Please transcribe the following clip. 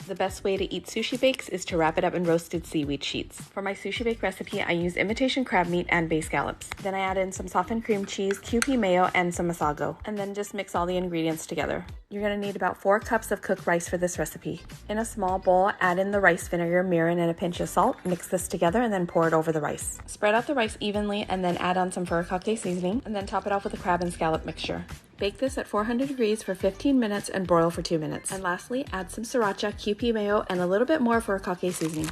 The best way to eat sushi bakes is to wrap it up in roasted seaweed sheets. For my sushi bake recipe, I use imitation crab meat and bay scallops. Then I add in some softened cream cheese, kewpie mayo, and some Masago, and then just mix all the ingredients together. You're going to need about 4 cups of cooked rice for this recipe. In a small bowl, add in the rice vinegar, mirin, and a pinch of salt. Mix this together and then pour it over the rice. Spread out the rice evenly and then add on some Furikake seasoning, and then top it off with a crab and scallop mixture. Bake this at 400 degrees for 15 minutes and broil for 2 minutes. And lastly, add some Sriracha, kewpie mayo, and a little bit more Furikake seasoning.